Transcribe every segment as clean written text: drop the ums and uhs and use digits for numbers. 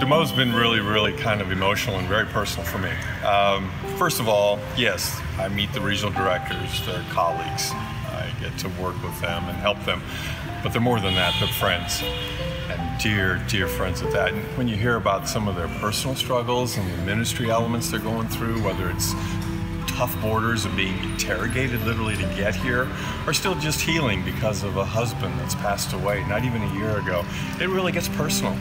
Demo's been really kind of emotional and very personal for me. First of all, yes, I meet the regional directors, they're colleagues. I get to work with them and help them, but they're more than that, they're friends. And dear friends at that. And when you hear about some of their personal struggles and the ministry elements they're going through, whether it's tough borders of being interrogated literally to get here, or still just healing because of a husband that's passed away not even a year ago, it really gets personal.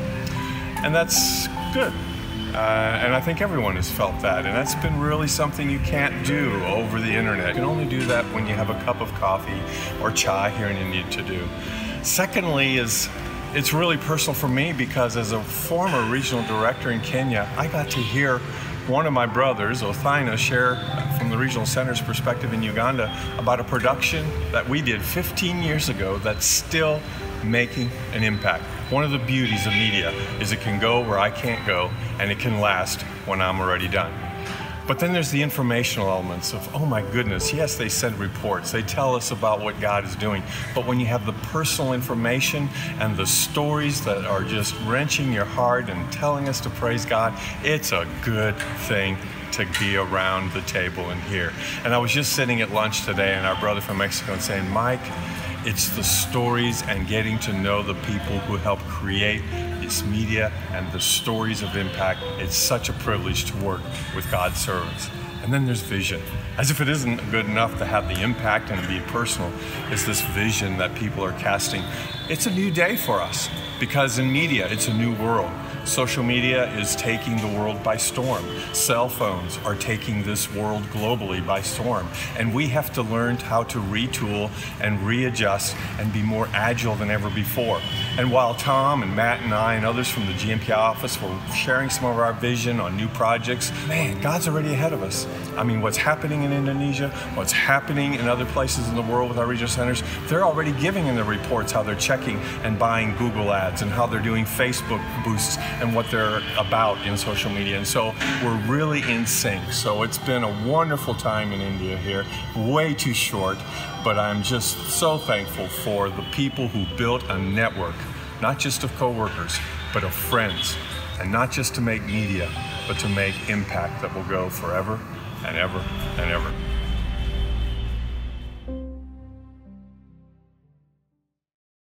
And that's good. And I think everyone has felt that, and that's been really something you can't do over the internet. You can only do that when you have a cup of coffee or chai here in India to do. Secondly is, it's really personal for me because as a former regional director in Kenya, I got to hear one of my brothers, Othina, share from the regional center's perspective in Uganda about a production that we did 15 years ago that's still making an impact. One of the beauties of media is it can go where I can't go, and it can last when I'm already done. But then there's the informational elements of, oh my goodness, yes, they send reports, they tell us about what God is doing, but when you have the personal information and the stories that are just wrenching your heart and telling us to praise God, it's a good thing to be around the table and hear. And I was just sitting at lunch today, and our brother from Mexico was saying, Mike, it's the stories and getting to know the people who help create this media and the stories of impact. It's such a privilege to work with God's servants. And then there's vision. As if it isn't good enough to have the impact and be personal, it's this vision that people are casting. It's a new day for us because in media, it's a new world. Social media is taking the world by storm. Cell phones are taking this world globally by storm. And we have to learn how to retool and readjust and be more agile than ever before. And while Tom and Matt and I and others from the GNPI office were sharing some of our vision on new projects, man, God's already ahead of us. I mean, what's happening in Indonesia, what's happening in other places in the world with our regional centers, they're already giving in their reports how they're checking and buying Google ads and how they're doing Facebook boosts and what they're about in social media. And so we're really in sync. So it's been a wonderful time in India here, way too short, but I'm just so thankful for the people who built a network, not just of coworkers, but of friends, and not just to make media, but to make impact that will go forever and ever and ever.